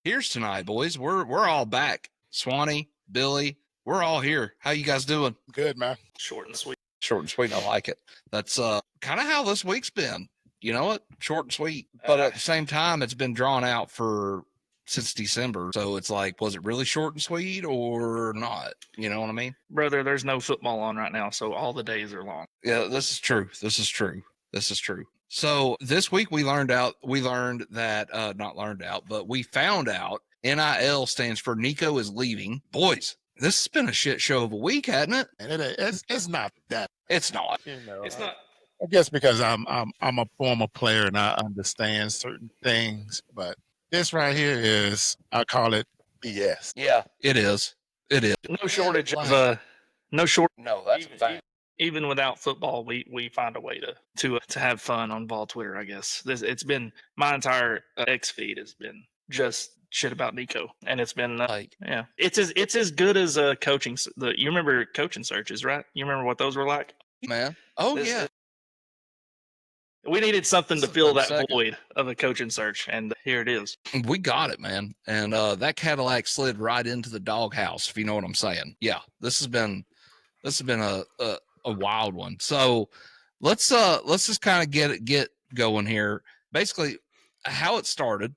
Here's tonight, boys. We're all back. Swanny, Billy, we're all here. How you guys doing? Good, man. Short and sweet. Short and sweet. I like it. That's kind of how this week's been. You know what? Short and sweet. But at the same time, it's been drawn out since December. So it's like, was it really short and sweet or not? You know what I mean? Brother, there's no football on right now, so all the days are long. Yeah, this is true. So this week we found out NIL stands for Nico Is Leaving. Boys, this has been a shit show of a week, hasn't it? And it's not that. It's not. It's not. I guess because I'm a former player and I understand certain things, but this right here is, I call it BS. Yeah, it is. No shortage of no short. No, that's a fact. Even without football, we find a way to have fun on Vol Twitter. I guess it's been my entire X feed has been just shit about Nico, and it's been it's as good as coaching. You remember coaching searches, right? You remember what those were like, man? Oh yeah. We needed something to fill that void of a coaching search, and here it is. We got it, man. And that Cadillac slid right into the doghouse, if you know what I'm saying. Yeah, this has been a wild one. So let's just kind of get going here. Basically, how it started.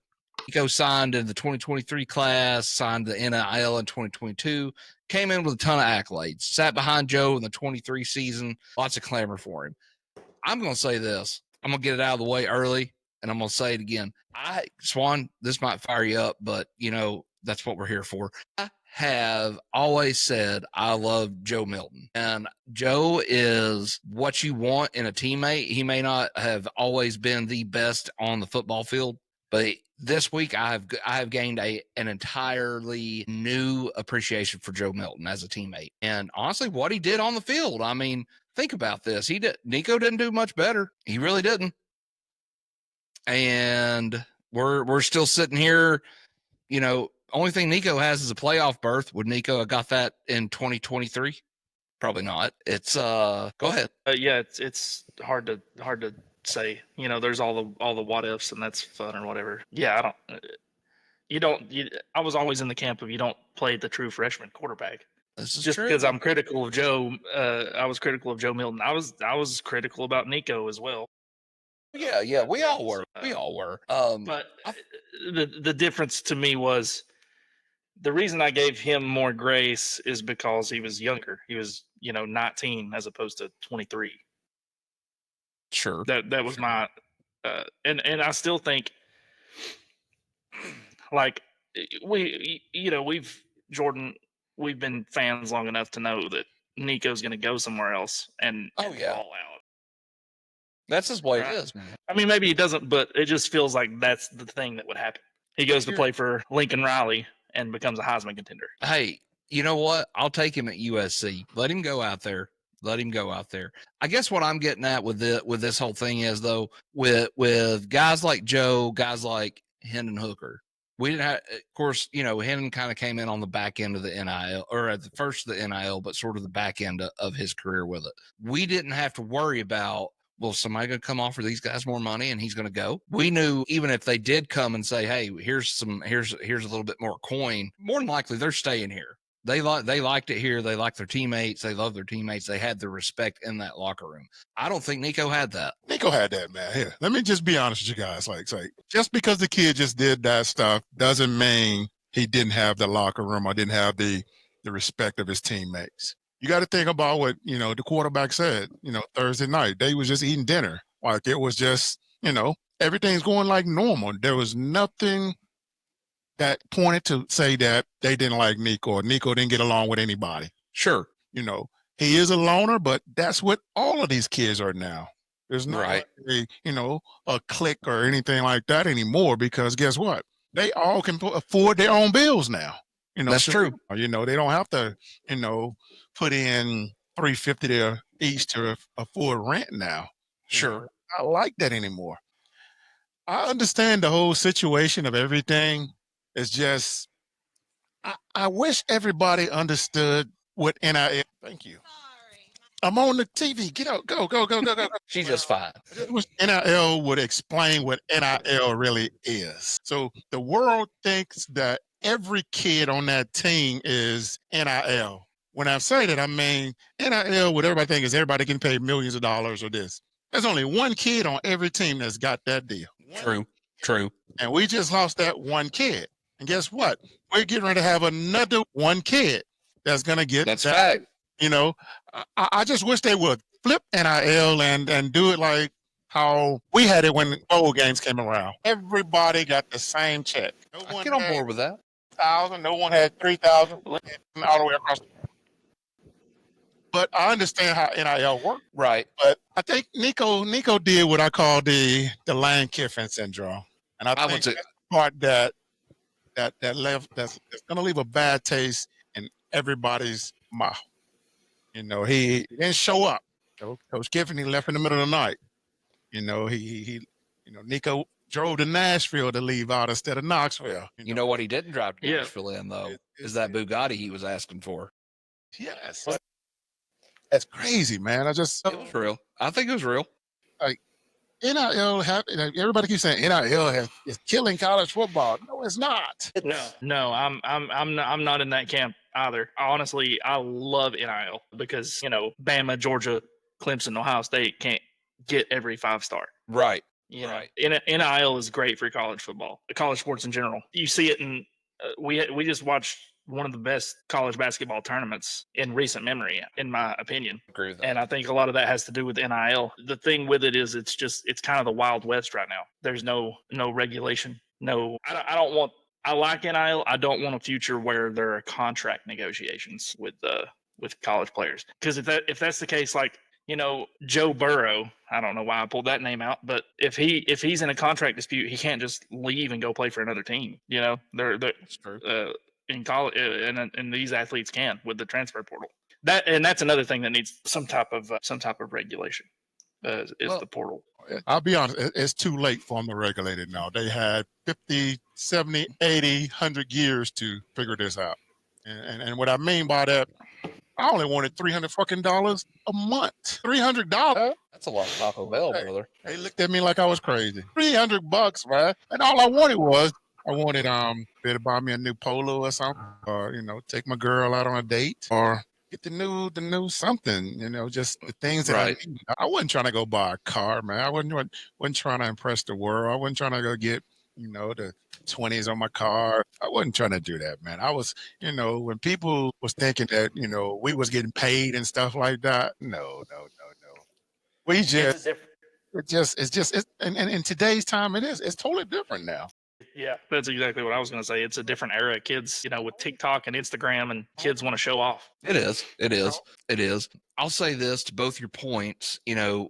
Nico signed in the 2023 class, signed the NIL in 2022, came in with a ton of accolades, sat behind Joe in the 23 season, lots of clamor for him. I'm going to say this. I'm going to get it out of the way early, and I'm going to say it again. Swan, this might fire you up, but, that's what we're here for. I have always said I love Joe Milton, and Joe is what you want in a teammate. He may not have always been the best on the football field, but this week I have gained an entirely new appreciation for Joe Milton as a teammate. And honestly, what he did on the field, I mean, think about this. Nico didn't do much better. He really didn't. And we're still sitting here, only thing Nico has is a playoff berth. Would Nico have got that in 2023? Probably not. It's go ahead. Yeah, it's hard to say. There's all the what ifs, and that's fun or whatever. Yeah, I was always in the camp of you don't play the true freshman quarterback. This is just true. Because I'm critical of Joe. I was critical of Joe Milton. I was critical about Nico as well. Yeah, we all were. But the difference to me was the reason I gave him more grace is because he was younger. He was 19 as opposed to 23. Sure. That was my and I still think like we've been fans long enough to know that Nico's going to go somewhere else and ball out. That's just what it is, man. I mean, maybe he doesn't, but it just feels like that's the thing that would happen. He goes to play for Lincoln Riley and becomes a Heisman contender. Hey, you know what? I'll take him at USC. Let him go out there. I guess what I'm getting at with this whole thing is, though, with guys like Joe, guys like Hendon Hooker, we didn't have, of course, Hendon kind of came in on the back end of the NIL, or at the first of the NIL, but sort of the back end of his career with it. We didn't have to worry about, well, somebody going to come offer these guys more money and he's going to go. We knew even if they did come and say, hey, here's a little bit more coin, more than likely they're staying here. They liked it here. They like their teammates. They love their teammates. They had the respect in that locker room. I don't think Nico had that. Nico had that, man. Here, let me just be honest with you guys. Like just because the kid just did that stuff doesn't mean he didn't have the locker room or didn't have the respect of his teammates. You got to think about what, the quarterback said, Thursday night. They was just eating dinner. Like it was just, everything's going like normal. There was nothing that pointed to say that they didn't like Nico or Nico didn't get along with anybody. Sure. He is a loner, but that's what all of these kids are now. There's not a clique or anything like that anymore because guess what? They all can afford their own bills now. That's true. They don't have to, put in $350 to each to afford rent now. Sure. I like that anymore. I understand the whole situation of everything. It's just, I wish everybody understood what NIL. Thank you. I'm on the TV. Get out. Go, go, go, go, go. She's just fine. I just wish NIL would explain what NIL really is. So the world thinks that every kid on that team is NIL. When I say that, I mean NIL, what everybody thinks is everybody can pay millions of dollars or this. There's only one kid on every team that's got that deal. True. And we just lost that one kid. And guess what? We're getting ready to have another one kid that's going to get That's that. fact. You know, I just wish they would flip NIL and do it like how we had it when bowl games came around. Everybody got the same check. No I one get on had board with that. 1,000. No one had 3,000 all the way across. But I understand how NIL works. Right. But I think Nico did what I call the Lane Kiffin syndrome, and I think that's the part that left that's going to leave a bad taste in everybody's mouth. You know, he didn't show up. Coach Kiffin, he left in the middle of the night. You know, Nico drove to Nashville to leave out instead of Knoxville. You know what he didn't drive to Nashville in, though, is that Bugatti he was asking for. Yes. That's crazy, man. It was real. I think it was real. Like, NIL, everybody keeps saying NIL is killing college football. No, it's not. No, I'm not in that camp either. Honestly, I love NIL because, you know, Bama, Georgia, Clemson, Ohio State can't get every 5-star. Right. You know, NIL is great for college football, college sports in general. You see it in we just watched one of the best college basketball tournaments in recent memory, in my opinion. Agree with that. And I think a lot of that has to do with NIL. The thing with it is it's kind of the Wild West right now. There's no regulation. No, I like NIL. I don't want a future where there are contract negotiations with college players. Because if that's the case, like, you know, Joe Burrow, I don't know why I pulled that name out, but if he's in a contract dispute, he can't just leave and go play for another team. You know, That's true. In college, and these athletes can with the transfer portal. That's another thing that needs some type of regulation. The portal. I'll be honest, it's too late for them to regulate it now. They had 50, 70, 80, 100 years to figure this out. And what I mean by that, I only wanted $300 a month. $300. That's a lot of Taco Bell, brother. They looked at me like I was crazy. $300, man. And all I wanted to buy me a new polo or something, or, you know, take my girl out on a date, or get the new something, you know, just the things that I need. I wasn't trying to go buy a car, man. I wasn't trying to impress the world. I wasn't trying to go get, you know, the 20s on my car. I wasn't trying to do that, man. I was, you know, when people was thinking that, you know, we was getting paid and stuff like that. No. We just, and in today's time, it's totally different now. Yeah, that's exactly what I was going to say. It's a different era. Kids, you know, with TikTok and Instagram, and kids want to show off. It is. I'll say this to both your points. You know,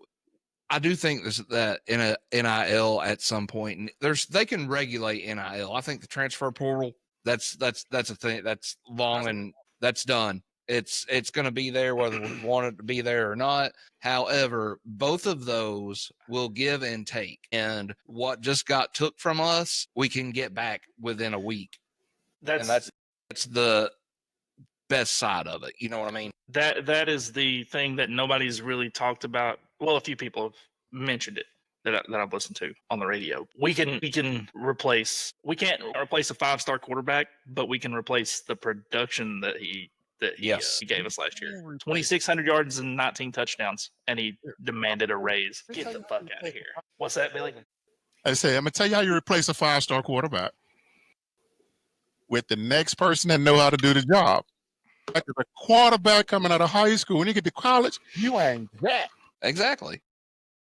I do think that in a NIL at some point, they can regulate NIL. I think the transfer portal, that's a thing that's long and that's done. It's going to be there whether we want it to be there or not. However, both of those will give and take. And what just got took from us, we can get back within a week. That's the best side of it. You know what I mean? That is the thing that nobody's really talked about. Well, a few people have mentioned it that I've listened to on the radio. We can't replace a 5-star quarterback, but we can replace the production that he gave us last year. 2,600 yards and 19 touchdowns, and he demanded a raise. Get the fuck out of here. What's that, Billy? I'm going to tell you how you replace a 5-star quarterback. With the next person that know how to do the job. Like the quarterback coming out of high school, when you get to college, you ain't that. Exactly.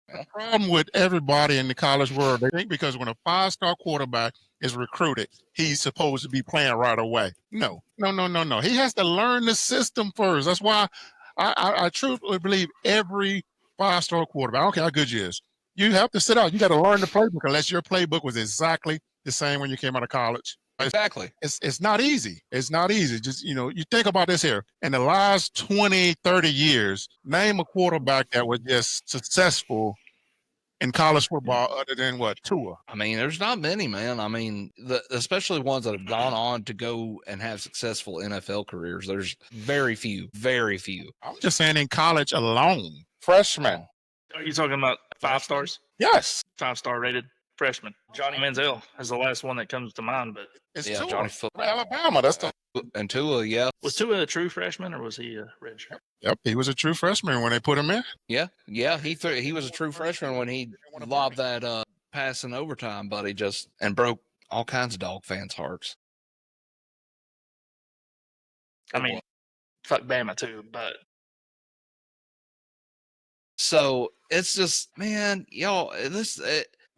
The problem with everybody in the college world, they think because when a 5-star quarterback is recruited, he's supposed to be playing right away. No. He has to learn the system first. That's why I truly believe every 5-star quarterback, I don't care how good you is, you have to sit out. You got to learn the playbook unless your playbook was exactly the same when you came out of college. Exactly. It's not easy. It's not easy. Just, you know, you think about this here. In the last 20, 30 years, name a quarterback that was just successful in college football other than what, Tua? I mean, there's not many, man. I mean, especially ones that have gone on to go and have successful NFL careers. There's very few, very few. I'm just saying in college alone, freshman. Are you talking about 5 stars? Yes. 5-star rated freshman. Johnny Manziel is the last one that comes to mind, but It's Yeah, Tua Johnny from Alabama. That's the And Tua, yeah. was Tua a true freshman or was he a redshirt? Yep, he was a true freshman when they put him in. Yeah, he was a true freshman when he lobbed that pass in overtime, but he just and broke all kinds of dog fans' hearts. I mean, fuck Bama too, but so it's just, man, y'all,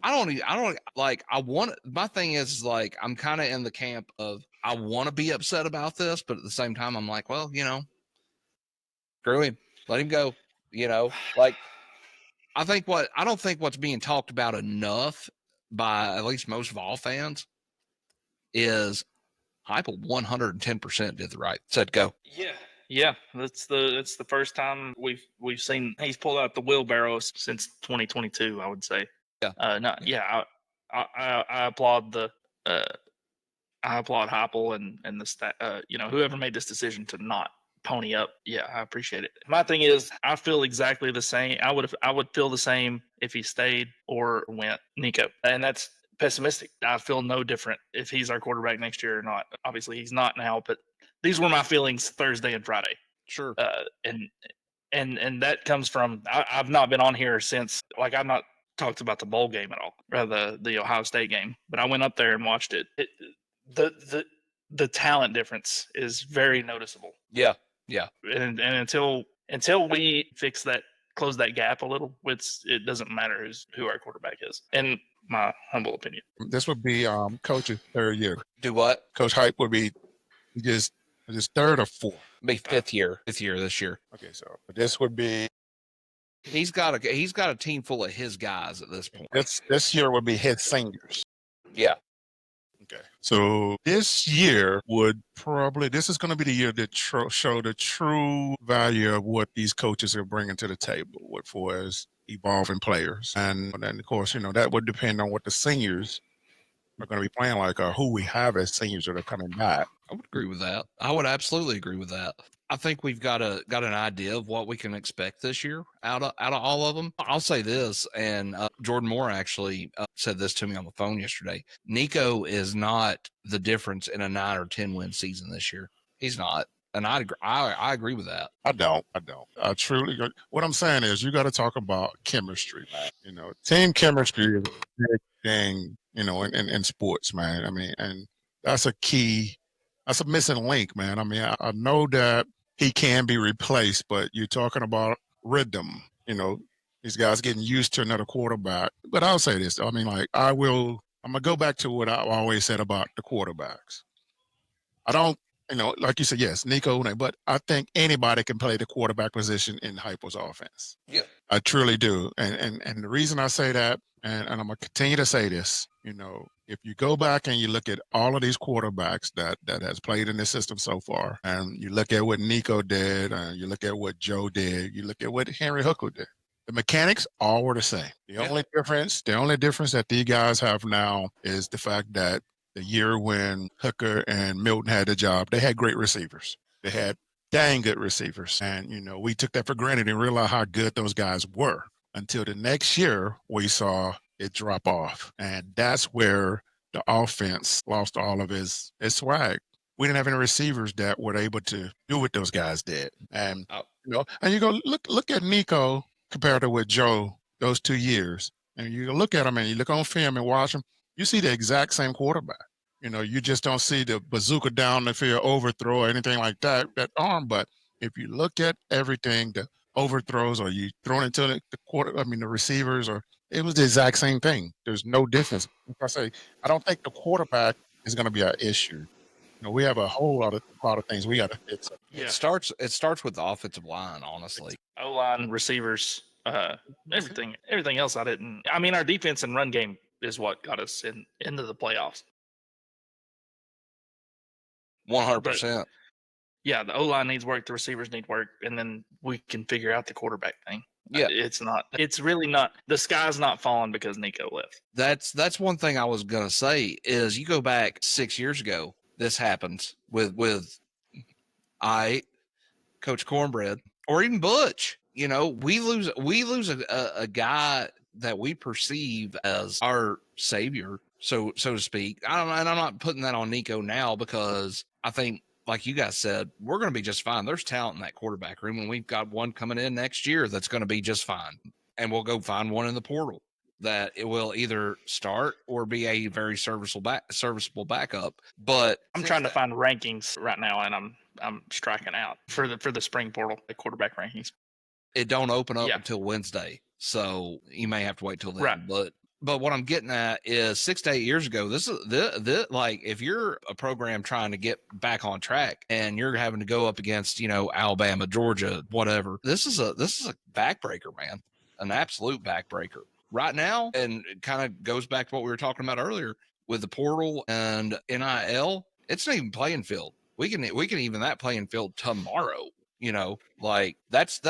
I don't like, my thing is like, I'm kind of in the camp of, I want to be upset about this, but at the same time, I'm like, well, screw him, let him go, like, I don't think what's being talked about enough by at least most Vol fans is Heupel 110% did the right, said go. yeah, that's the first time we've seen he's pulled out the wheelbarrows since 2022. I would say. I applaud I applaud Heupel and the whoever made this decision to not pony up. Yeah, I appreciate it. My thing is, I feel exactly the same. I would feel the same if he stayed or went Nico, and that's pessimistic. I feel no different if he's our quarterback next year or not. Obviously, he's not now, but these were my feelings Thursday and Friday. Sure. And that comes from I've not been on here since, like, I've not talked about the bowl game at all, or the Ohio State game, but I went up there and watched it. The talent difference is very noticeable. Yeah. And until we fix that, close that gap a little, it doesn't matter who our quarterback is, in my humble opinion. This would be Coach's third year. Do what? Coach Hype would be just third or fourth. Be fifth year this year. Okay, so this would be He's got a team full of his guys at this point. this year would be his seniors. Yeah. Okay. So this year this is going to be the year that show the true value of what these coaches are bringing to the table for as evolving players. And then, of course, that would depend on what the seniors are going to be playing like, or who we have as seniors that are coming back. I would agree with that. I would absolutely agree with that. I think we've got an idea of what we can expect this year out of all of them. I'll say this, and Jordan Moore actually said this to me on the phone yesterday. Nico is not the difference in a 9 or 10 win season this year. He's not. And I agree with that. I don't. I truly. What I'm saying is, you got to talk about chemistry, man. Team chemistry is a big thing, in sports, man. I mean, and that's a key. That's a missing link, man. I mean, I know that he can be replaced, but you're talking about rhythm. These guys getting used to another quarterback. But I'll say this. I mean, like, I'm gonna go back to what I always said about the quarterbacks. I don't. Like you said, yes, Nico, but I think anybody can play the quarterback position in Heupel's offense. Yeah. I truly do. And the reason I say that, and I'm going to continue to say this, if you go back and you look at all of these quarterbacks that has played in this system so far, and you look at what Nico did, and you look at what Joe did, you look at what Henry Hooker did, the mechanics all were the same. The only difference that these guys have now is the fact that the year when Hooker and Milton had the job, they had great receivers. They had dang good receivers. And, we took that for granted and realized how good those guys were until the next year we saw it drop off. And that's where the offense lost all of its swag. We didn't have any receivers that were able to do what those guys did. And, and you go look at Nico compared to with Joe those 2 years. And you look at him and you look on film and watch him. You see the exact same quarterback. You just don't see the bazooka down the field overthrow or anything like that arm. But if you look at everything, the overthrows, or you thrown into the receivers, it was the exact same thing. There's no difference. Like I say, I don't think the quarterback is going to be an issue. We have a whole lot of things we got to fix. Yeah. It starts with the offensive line, honestly. O-line, receivers, everything else. I mean, our defense and run game is what got us into the playoffs. 100%. Yeah, the O-line needs work, the receivers need work, and then we can figure out the quarterback thing. Yeah. It's really not. The sky's not falling because Nico left. That's one thing I was gonna say is you go back 6 years ago, this happens with Coach Cornbread or even Butch. You know, we lose a guy that we perceive as our savior, so to speak. And I'm not putting that on Nico now because I think, like you guys said, we're going to be just fine. There's talent in that quarterback room, and we've got one coming in next year that's going to be just fine. And we'll go find one in the portal that it will either start or be a very serviceable backup. But I'm trying to find rankings right now, and I'm striking out for the spring portal, the quarterback rankings. It don't open up until Wednesday, so you may have to wait till then. Right. But what I'm getting at is 6 to 8 years ago, this is like if you're a program trying to get back on track and you're having to go up against, you know, Alabama, Georgia, whatever, this is a backbreaker, man, an absolute backbreaker right now. And it kind of goes back to what we were talking about earlier with the portal and NIL. It's an even playing field. We can even that playing field tomorrow. You know, like that's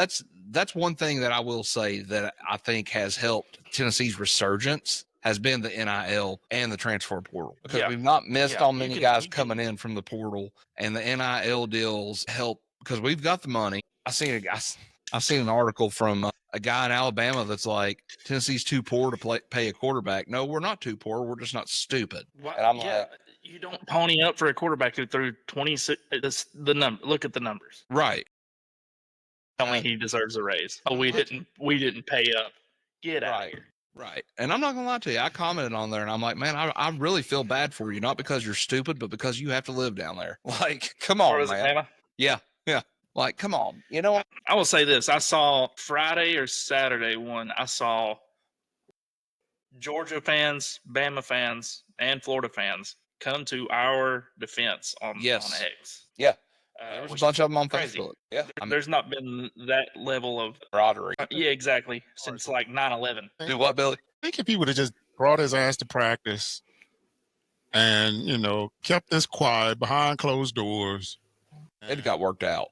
one thing that I will say that I think has helped Tennessee's resurgence has been the NIL and the transfer portal, because we've not missed on many guys coming in from the portal, and the NIL deals help because we've got the money. I've seen an article from a guy in Alabama that's like, Tennessee's too poor to pay a quarterback. No, we're not too poor. We're just not stupid. And I'm like, you don't pony up for a quarterback who threw 26. Look at the numbers. Right. Tell me he deserves a raise. Oh, we didn't pay up. Get out of here. Right. And I'm not going to lie to you. I commented on there and I'm like, man, I really feel bad for you. Not because you're stupid, but because you have to live down there. Like, come on, man. Yeah. Like, come on. You know what? I will say this. I saw Friday or Saturday I saw Georgia fans, Bama fans, and Florida fans come to our defense on X. Yeah. There was a bunch of them on Facebook. Yeah. There's not been that level of camaraderie. Yeah, exactly. Since like 9/11. Do what, Billy? I think if he would have just brought his ass to practice and, you know, kept this quiet behind closed doors, it got worked out.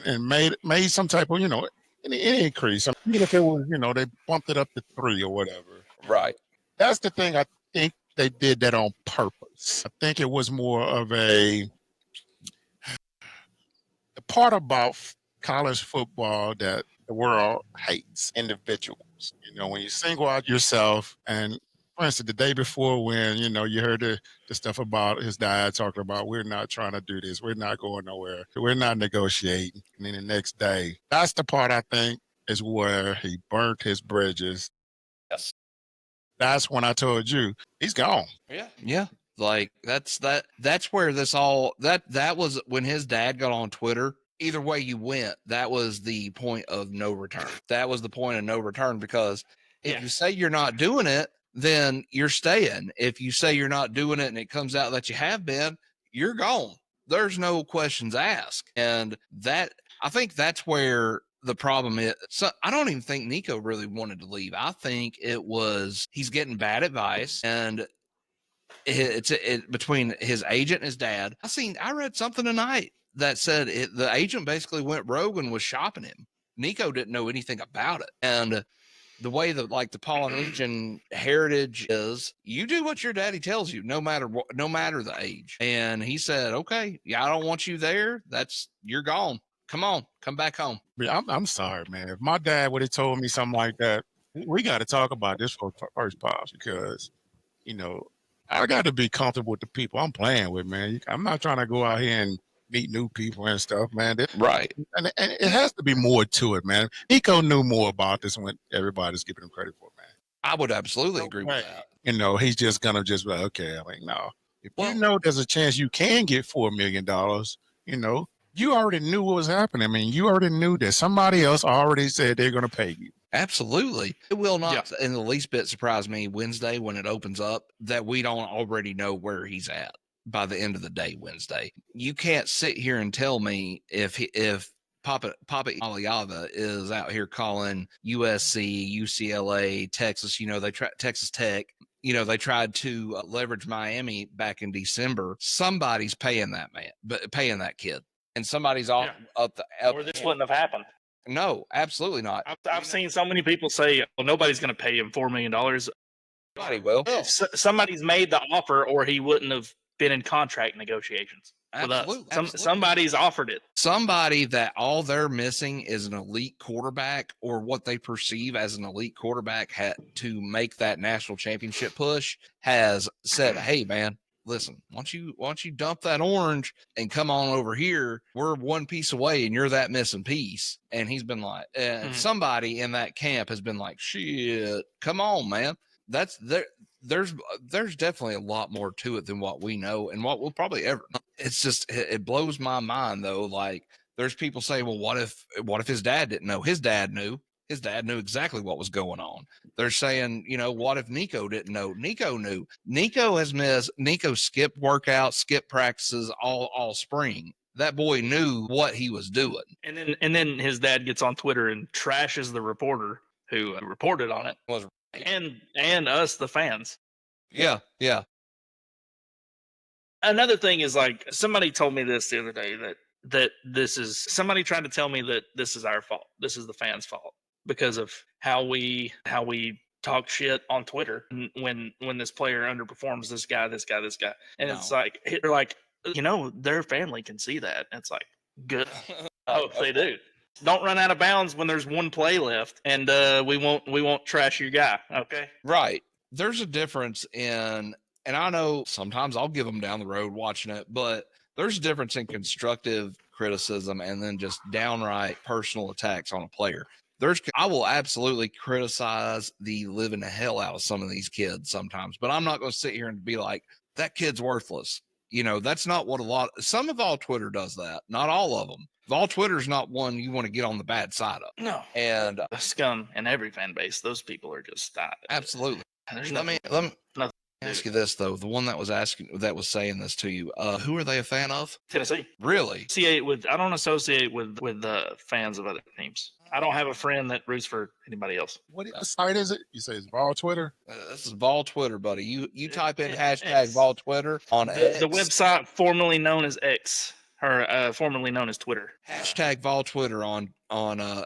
And made some type of, you know, any increase. I mean, if it was, you know, they bumped it up to 3 or whatever. Right. That's the thing. I think they did that on purpose. I think it was more of the part about college football that the world hates individuals. You know, when you single out yourself, and for instance, the day before when, you know, you heard the stuff about his dad talking about, we're not trying to do this, we're not going nowhere, we're not negotiating. And then the next day, that's the part I think is where he burnt his bridges. Yes. That's when I told you he's gone. Yeah. Like that's where this all that was when his dad got on Twitter. Either way you went, that was the point of no return. That was the point of no return, because if you say you're not doing it, then you're staying. If you say you're not doing it and it comes out that you have been, you're gone. There's no questions asked. And that, I think that's where the problem is. So I don't even think Nico really wanted to leave. I think it was he's getting bad advice, and it's between his agent and his dad. I read something tonight that said the agent basically went rogue and was shopping him. Nico didn't know anything about it. And the way that like the Polynesian heritage is, you do what your daddy tells you, no matter the age. And he said, okay, I don't want you there. You're gone. Come on, come back home. I'm sorry, man. If my dad would have told me something like that, we got to talk about this for first, Pops, because, you know, I got to be comfortable with the people I'm playing with, man. I'm not trying to go out here and meet new people and stuff, man. Right. And it has to be more to it, man. Nico knew more about this than what everybody's giving him credit for, man. I would absolutely agree with that. You know, he's just going to just be like, okay, I'm like, no. If you know there's a chance you can get $4 million, you know, you already knew what was happening. I mean, you already knew that somebody else already said they're going to pay you. Absolutely. It will not in the least bit surprise me Wednesday when it opens up that we don't already know where he's at by the end of the day Wednesday. You can't sit here and tell me if Papa Iamaleava is out here calling USC, UCLA, Texas, you know, Texas Tech, you know, they tried to leverage Miami back in December. Somebody's paying that man, but paying that kid. And somebody's up or this wouldn't have happened. No, absolutely not. I've seen so many people say, "Well, nobody's going to pay him $4 million." Nobody will. Somebody's made the offer, or he wouldn't have been in contract negotiations with us. Somebody's offered it. Somebody that all they're missing is an elite quarterback, or what they perceive as an elite quarterback to make that national championship push, has said, "Hey, man, listen, once you dump that orange and come on over here, we're one piece away and you're that missing piece." And he's been like, somebody in that camp has been like, "Shit, come on, man." That's there. There's definitely a lot more to it than what we know and what we'll probably ever know. It's just, it blows my mind though. Like, there's people say, well, what if his dad didn't know? His dad knew. His dad knew exactly what was going on. They're saying, what if Nico didn't know? Nico knew. Nico skipped workouts, skipped practices all spring. That boy knew what he was doing. And then his dad gets on Twitter and trashes the reporter who reported on it. And us, the fans. Yeah. Another thing is, like, somebody told me this the other day, that somebody tried to tell me that this is our fault. This is the fans' fault because of how we talk shit on Twitter when this player underperforms, this guy. And it's like, they're like, their family can see that. And it's like, good. I hope they do. Don't run out of bounds when there's one play left, and we won't trash your guy. Okay. Right. There's a difference in, and I know sometimes I'll give them down the road watching it, but there's a difference in constructive criticism and then just downright personal attacks on a player. I will absolutely criticize the living the hell out of some of these kids sometimes, but I'm not going to sit here and be like, that kid's worthless. That's not what some of all Twitter does that. Not all of them. All Twitter's not one you want to get on the bad side of. No. And the scum in every fan base, those people are just absolutely. There's let me ask you this though. The one that was saying this to you, who are they a fan of? Tennessee. Really? I don't associate with the fans of other teams. I don't have a friend that roots for anybody else. What site is it? You say it's Vol Twitter? This is Vol Twitter, buddy. You type in hashtag Vol Twitter on X. The website formerly known as X, or formerly known as Twitter. Hashtag Vol Twitter on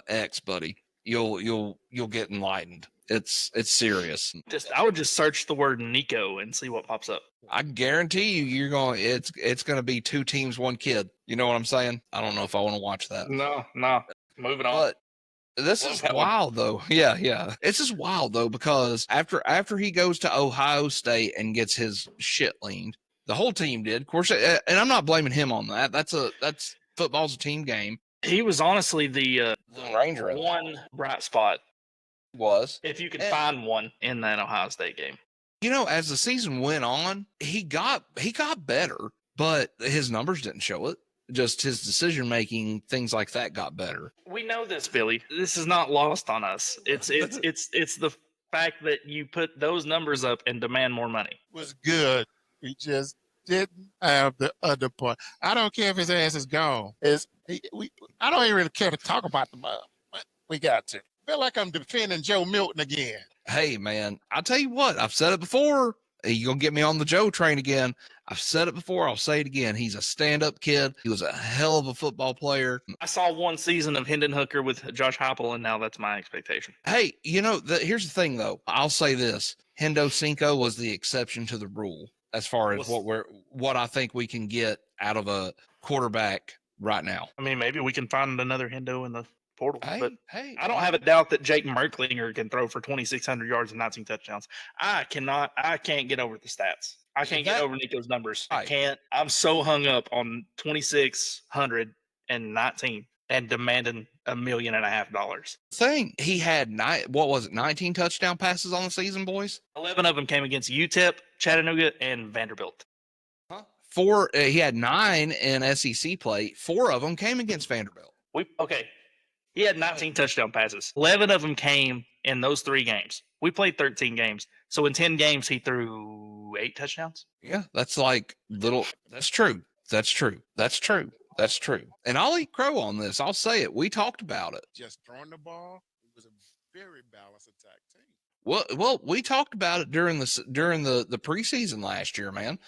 X, buddy. You'll get enlightened. It's serious. I would just search the word Nico and see what pops up. I guarantee you, it's going to be two teams, one kid. You know what I'm saying? I don't know if I want to watch that. No. Moving on. But this is wild though. Yeah. It's just wild though, because after he goes to Ohio State and gets his shit leaned, the whole team did. Of course, and I'm not blaming him on that. That's football's a team game. He was honestly the Ranger. One bright spot. Was if you could find one in that Ohio State game. As the season went on, he got better, but his numbers didn't show it. Just his decision making, things like that got better. We know this, Billy. This is not lost on us. It's the fact that you put those numbers up and demand more money. It was good. He just didn't have the other part. I don't care if his ass is gone. I don't even really care to talk about the mob, but we got to. I feel like I'm defending Joe Milton again. Hey, man, I'll tell you what. I've said it before. You're going to get me on the Joe train again. I've said it before. I'll say it again. He's a stand-up kid. He was a hell of a football player. I saw one season of Hendon Hooker with Josh Heupel, and now that's my expectation. Hey, here's the thing, though. I'll say this. Hendo Cinco was the exception to the rule as far as what I think we can get out of a quarterback right now. I mean, maybe we can find another Hendo in the portal. Hey, I don't have a doubt that Jake Merklinger can throw for 2,600 yards and 19 touchdowns. I can't get over the stats. I can't get over Nico's numbers. I can't. I'm so hung up on 2,619 and demanding $1.5 million. Thing he had 19 touchdown passes on the season, boys. 11 of them came against UTEP, Chattanooga, and Vanderbilt. He had 9 in SEC play. 4 of them came against Vanderbilt. He had 19 touchdown passes. 11 of them came in those 3 games. We played 13 games. So in 10 games, he threw 8 touchdowns. Yeah, that's like little. That's true. And I'll eat crow on this. I'll say it. We talked about it. Just throwing the ball. It was a very balanced attack team. Well, we talked about it during the preseason last year, man.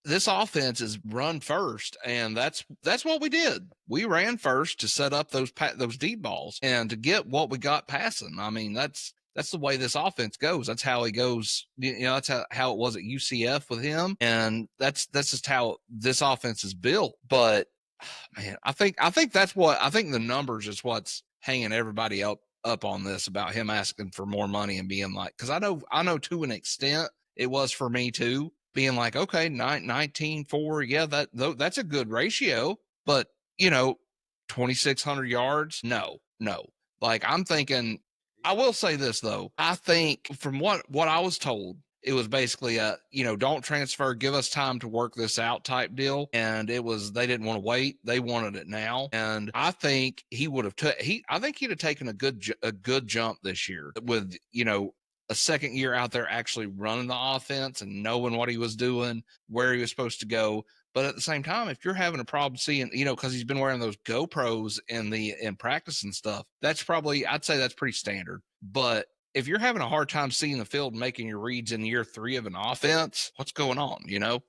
this offense is run first, and that's what we did. We ran first to set up those deep balls and to get what we got passing. I mean, that's the way this offense goes. That's how he goes. That's how it was at UCF with him, and that's just how this offense is built. But man, I think the numbers is what's hanging everybody up on this about him asking for more money and being like, because I know to an extent it was for me too, being like, okay, 19-4, yeah, that's a good ratio, but 2,600 yards, no. Like, I'm thinking, I will say this though, I think from what I was told, it was basically a, don't transfer, give us time to work this out type deal. And it was, they didn't want to wait. They wanted it now. And I think he would have, I think he'd have taken a good jump this year with, a second year out there actually running the offense and knowing what he was doing, where he was supposed to go. But at the same time, if you're having a problem seeing, because he's been wearing those GoPros in practice and stuff, that's probably, I'd say that's pretty standard. But if you're having a hard time seeing the field and making your reads in year 3 of an offense, what's going on?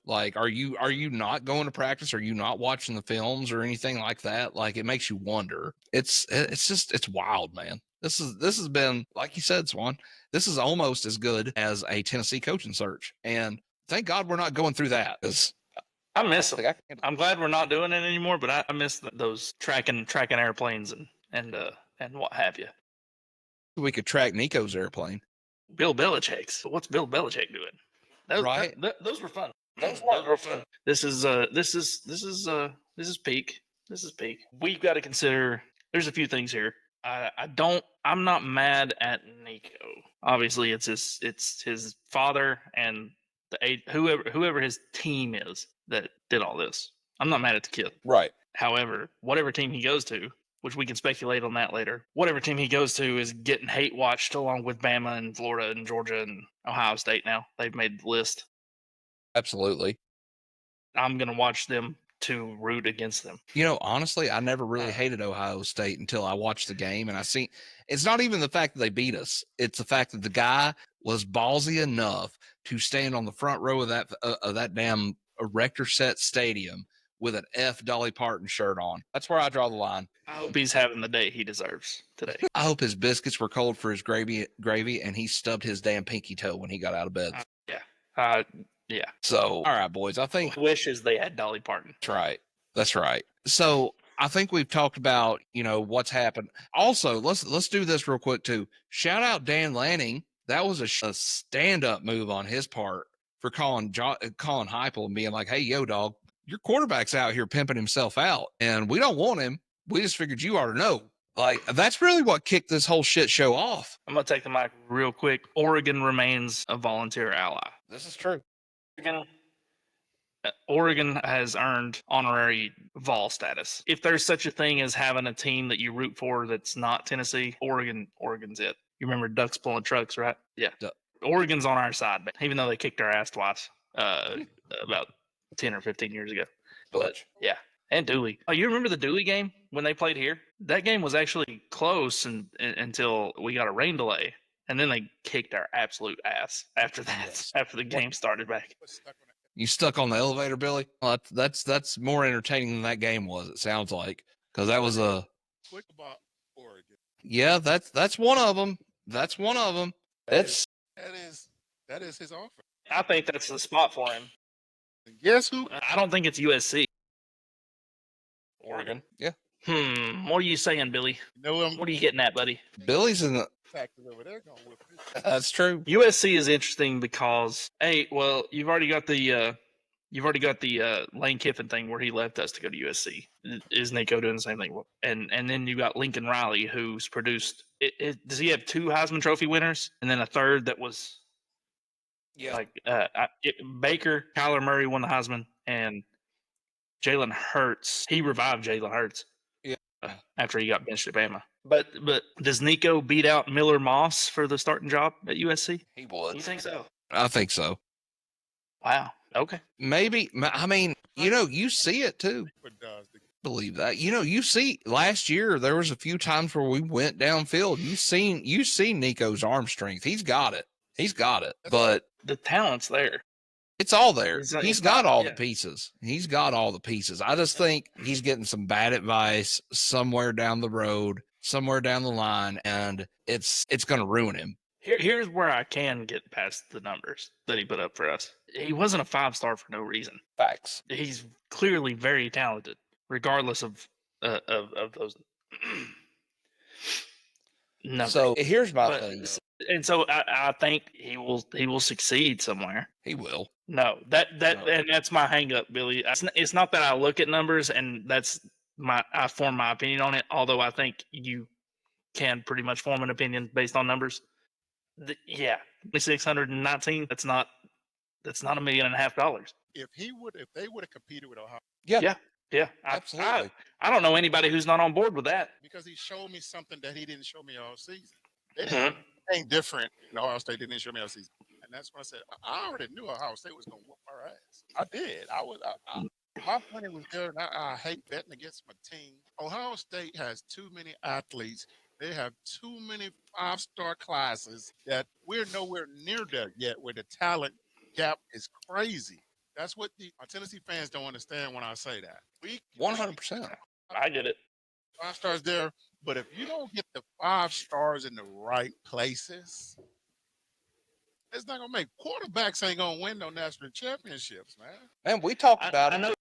Like, are you not going to practice? Are you not watching the films or anything like that? Like, it makes you wonder. It's wild, man. This has been, like you said, Swan, this is almost as good as a Tennessee coaching search. And thank God we're not going through that. I miss it. I'm glad we're not doing it anymore, but I miss those tracking airplanes and what have you. We could track Nico's airplane. Bill Belichick's. What's Bill Belichick doing? Right. Those were fun. Those were fun. This is peak. This is peak. We've got to consider. There's a few things here. I'm not mad at Nico. Obviously, it's his father and whoever his team is that did all this. I'm not mad at the kid. Right. However, whatever team he goes to, which we can speculate on that later, whatever team he goes to is getting hate watched along with Bama and Florida and Georgia and Ohio State now. They've made the list. Absolutely. I'm going to watch them to root against them. Honestly, I never really hated Ohio State until I watched the game, and I see it's not even the fact that they beat us. It's the fact that the guy was ballsy enough to stand on the front row of that damn Erector Set Stadium with an F Dolly Parton shirt on. That's where I draw the line. I hope he's having the day he deserves today. I hope his biscuits were cold for his gravy, and he stubbed his damn pinky toe when he got out of bed. Yeah. So, all right, boys, I think wishes they had Dolly Parton. That's right. So I think we've talked about, what's happened. Also, let's do this real quick too. Shout out Dan Lanning. That was a stand-up move on his part for calling Heupel and being like, hey, yo, dog, your quarterback's out here pimping himself out, and we don't want him. We just figured you ought to know. Like, that's really what kicked this whole shit show off. I'm going to take the mic real quick. Oregon remains a volunteer ally. This is true. Oregon has earned honorary Vol status. If there's such a thing as having a team that you root for that's not Tennessee, Oregon's it. You remember Ducks pulling trucks, right? Yeah. Oregon's on our side, but even though they kicked our ass twice about 10 or 15 years ago. But yeah. And Dooley. Oh, you remember the Dooley game when they played here? That game was actually close until we got a rain delay. And then they kicked our absolute ass after that, after the game started back. You stuck on the elevator, Billy? Well, that's more entertaining than that game was, it sounds like. Because that was a... Quick about Oregon. Yeah, that's one of them. That's one of them. That is his offer. I think that's the spot for him. Guess who? I don't think it's USC. Oregon. Yeah. What are you saying, Billy? What are you getting at, buddy? Billy's in the... Over there going with it. That's true. USC is interesting because, you've already got the Lane Kiffin thing where he left us to go to USC. Is Nico doing the same thing? And then you got Lincoln Riley, who's produced. Does he have 2 Heisman Trophy winners and then a third that was? Yeah. Baker, Kyler Murray won the Heisman, and Jalen Hurts. He revived Jalen Hurts. Yeah. After he got benched at Bama. But does Nico beat out Miller Moss for the starting job at USC? He would. You think so? I think so. Wow. Okay. Maybe. I mean, you see it too. Believe that. You see last year there was a few times where we went downfield. You seen Nico's arm strength. He's got it. But the talent's there. It's all there. It's He's got not- all yeah. the pieces. He's got all the pieces. I just think he's getting some bad advice somewhere down the road, somewhere down the line, and it's going to ruin him. Here's where I can get past the numbers that he put up for us. He wasn't a 5-star for no reason. Facts. He's clearly very talented, regardless of those numbers. So here's my thing. And so I think he will succeed somewhere. He will. No, and that's my hang up, Billy. It's not that I look at numbers and I form my opinion on it. Although I think you can pretty much form an opinion based on numbers. Yeah, $619. That's not $1.5 million. If they would have competed with Ohio, Yeah, Absolutely. I don't know anybody who's not on board with that. because he showed me something that he didn't show me all season. They didn't anything different. Ohio State didn't show me all season, and that's when I said I already knew Ohio State was going to whoop our ass. I did. My money was there, and I hate betting against my team. Ohio State has too many athletes. They have too many 5-star classes that we're nowhere near there yet, where the talent gap is crazy. That's what my Tennessee fans don't understand when I say that. 100%. I get it. 5 stars there, but if you don't get the 5 stars in the right places, it's not gonna make quarterbacks ain't gonna win no national championships, man. And we talked about it.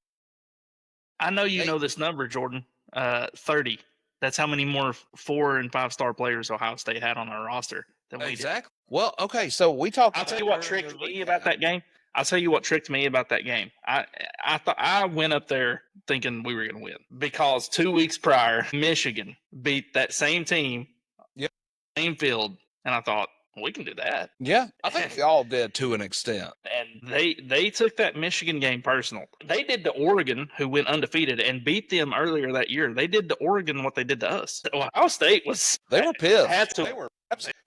I know you know this number, Jordan. 30. That's how many more 4 and 5-star players Ohio State had on our roster than we did. Exactly. Well, okay, so we talked. I'll tell you what tricked me about that game. I thought I went up there thinking we were going to win because 2 weeks prior, Michigan beat that same team, same field, and I thought we can do that. Yeah, I think we all did to an extent. And they took that Michigan game personal. They did to Oregon, who went undefeated and beat them earlier that year. They did to Oregon what they did to us. Ohio State They were pissed.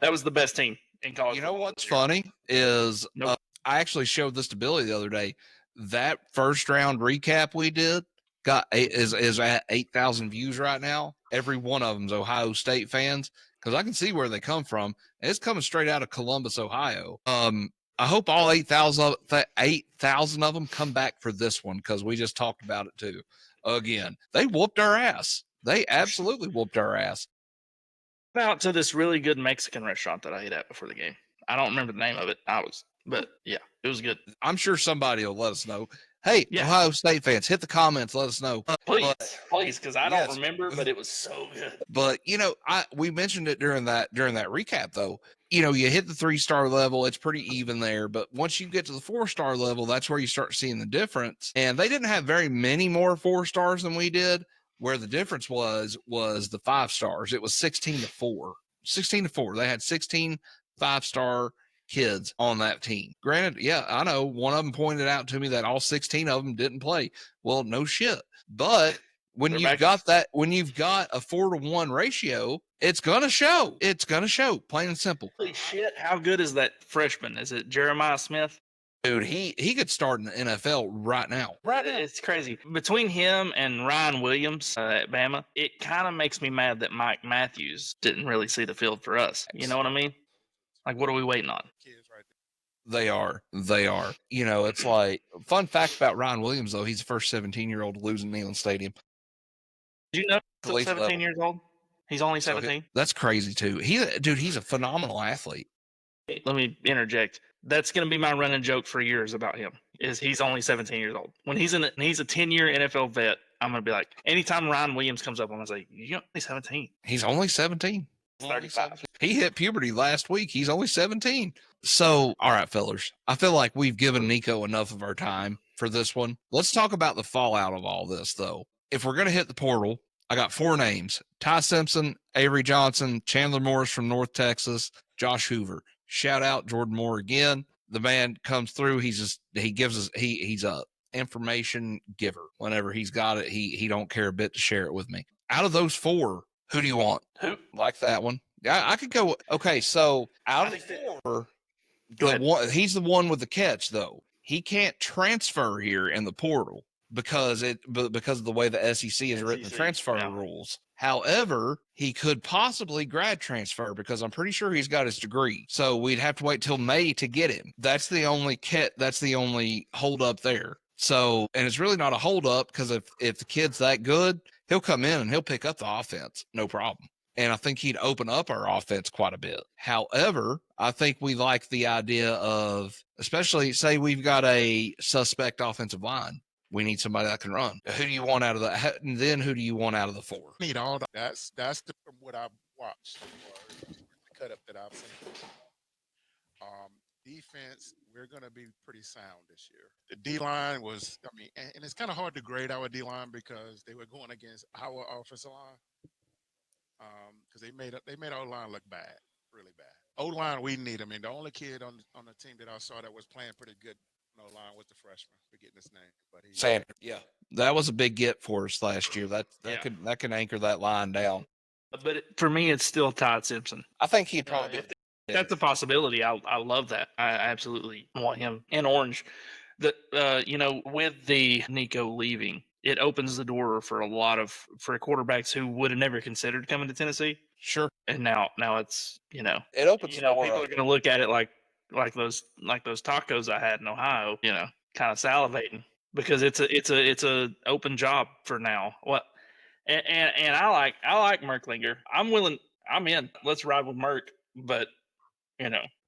That was the best team in college. You know what's funny is I actually showed this to Billy the other day. That first round recap we did is at 8,000 views right now. Every one of them's Ohio State fans because I can see where they come from. And it's coming straight out of Columbus, Ohio. I hope all 8,000 of them come back for this one because we just talked about it too. Again, they whooped our ass. They absolutely whooped our ass. Out to this really good Mexican restaurant that I ate at before the game. I don't remember the name of it. But yeah, it was good. I'm sure somebody will let us know. Hey, Ohio State fans, hit the comments. Let us know. Please, because I don't remember, but it was so good. But we mentioned it during that recap though. You hit the 3-star level, it's pretty even there. But once you get to the 4-star level, that's where you start seeing the difference. And they didn't have very many more 4 stars than we did. Where the difference was the 5 stars. It was 16-4. 16-4. They had 16 5-star kids on that team. Granted, yeah, I know one of them pointed out to me that all 16 of them didn't play. Well, no shit. But when you've got a 4-to-1 ratio, it's gonna show. It's gonna show, plain and simple. Holy shit! How good is that freshman? Is it Jeremiah Smith? Dude, he could start in the NFL right now. It's crazy. Between him and Ryan Williams at Bama, it kind of makes me mad that Mike Matthews didn't really see the field for us. You know what I mean? Like, what are we waiting on? They are. It's like, fun fact about Ryan Williams, though, he's the first 17-year-old to lose in Neyland Stadium. Did you know he's 17 years old? He's only 17? That's crazy, too. He's a phenomenal athlete. Let me interject. That's going to be my running joke for years about him, is he's only 17 years old. When he's a 10-year NFL vet, I'm going to be like, anytime Ryan Williams comes up, I'm going to say, you're only 17. He's only 17. 35. He hit puberty last week. He's only 17. So, all right, fellas, I feel like we've given Nico enough of our time for this one. Let's talk about the fallout of all this, though. If we're going to hit the portal, I got 4 names: Ty Simpson, Avery Johnson, Chandler Morris from North Texas, Josh Hoover. Shout out Jordan Moore again. The man comes through. He's a information giver. Whenever he's got it, he don't care a bit to share it with me. Out of those 4, who do you want? Who? Like that one? Yeah, I could go. Okay, so out of the 4, he's the one with the catch, though. He can't transfer here in the portal because of the way the SEC has written the transfer rules. However, he could possibly grad transfer because I'm pretty sure he's got his degree. So we'd have to wait till May to get him. That's the only hold up there. So, and it's really not a hold up because if the kid's that good, he'll come in and he'll pick up the offense, no problem. And I think he'd open up our offense quite a bit. However, I think we like the idea of, especially say we've got a suspect offensive line. We need somebody that can run. Who do you want out of that? And then who do you want out of the 4? Need all the, that's from what I've watched or the cut up that I've seen. Defense, we're going to be pretty sound this year. The D-line was, I mean, and it's kind of hard to grade our D-line because they were going against our offensive line. Because they made our line look bad, really bad. O-line, we need. I mean, the only kid on the team that I saw that was playing pretty good on O-line was the freshman. Forgetting his name, but Sanders. Yeah, that was a big get for us last year. That can anchor that line down. But for me, it's still Todd Simpson. I think he'd probably be. That's a possibility. I love that. I absolutely want him in orange. With the Nico leaving, it opens the door for for quarterbacks who would have never considered coming to Tennessee. Sure. And now it's it opens. People are going to look at it like those tacos I had in Ohio. Kind of salivating because it's a open job for now. What? And I like Merklinger. I'm in. Let's ride with Merk. But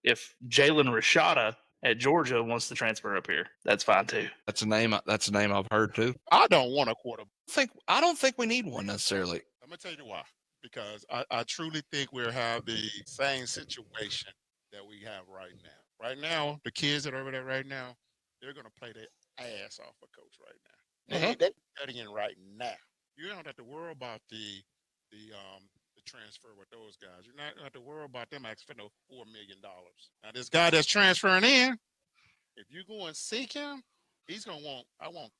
if Jalen Rashada at Georgia wants to transfer up here, that's fine too. That's a name I've heard too. I don't want a quarterback. I don't think we need one necessarily. I'm gonna tell you why. Because I truly think we'll have the same situation that we have right now. Right now, the kids that are over there right now, they're gonna play their ass off a coach right now. They're studying right now. You don't have to worry about the transfer with those guys. You're not going to have to worry about them asking for no $4 million. Now, this guy that's transferring in, if you go and seek him, he's going to want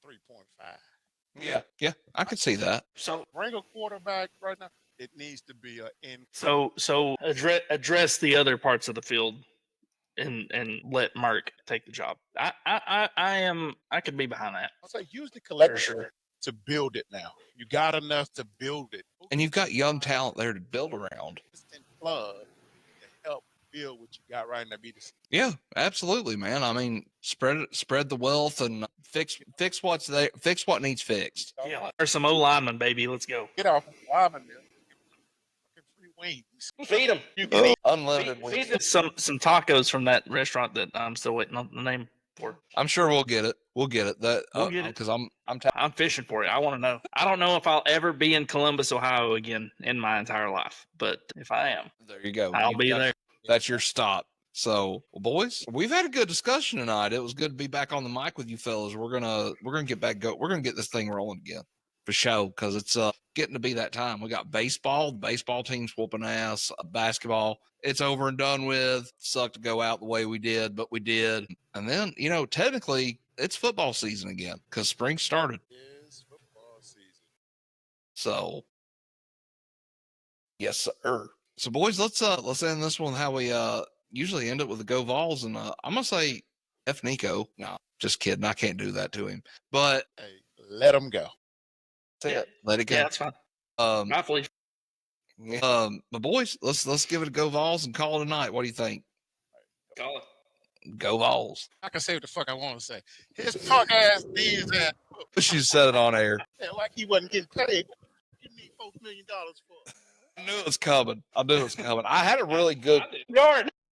3.5. Yeah, I could see that. So bring a quarterback right now. It needs to be an in. So address the other parts of the field and let Mark take the job. I could be behind that. I'll say use the collector to build it now. You got enough to build it. And you've got young talent there to build around. Plug to help build what you got right now. Yeah, absolutely, man. I mean, spread the wealth and fix what's there, fix what needs fixed. Yeah, there's some O linemen, baby. Let's go. Get off linemen. Free wings. Feed them. You can eat unlimited wings. Feed them some tacos from that restaurant that I'm still waiting on the name for. I'm sure we'll get it. We'll get it. We'll get it because I'm fishing for it. I want to know. I don't know if I'll ever be in Columbus, Ohio again in my entire life, but if I am, there you go. I'll be there. That's your stop. So, well, boys, we've had a good discussion tonight. It was good to be back on the mic with you fellas. We're gonna get back we're gonna get this thing rolling again for sure because it's getting to be that time. We got baseball. The baseball team's whooping ass. Basketball, it's over and done with. Sucked to go out the way we did, but we did. And then technically it's football season again because spring started. It's football season. So, yes, sir. So, boys, let's end this one how we usually end it with the Go Vols, and I'm gonna say F Nico. No, just kidding. I can't do that to him. But hey, let him go. Let it go. Yeah, that's fine. I believe. But boys, let's give it a Go Vols and call it a night. What do you think? Call it. Go Vols. I can say what the fuck I want to say. His punk ass needs that. She said it on air. Like he wasn't getting paid. You need $4 million for. I knew it was coming. I had a really good. Yard.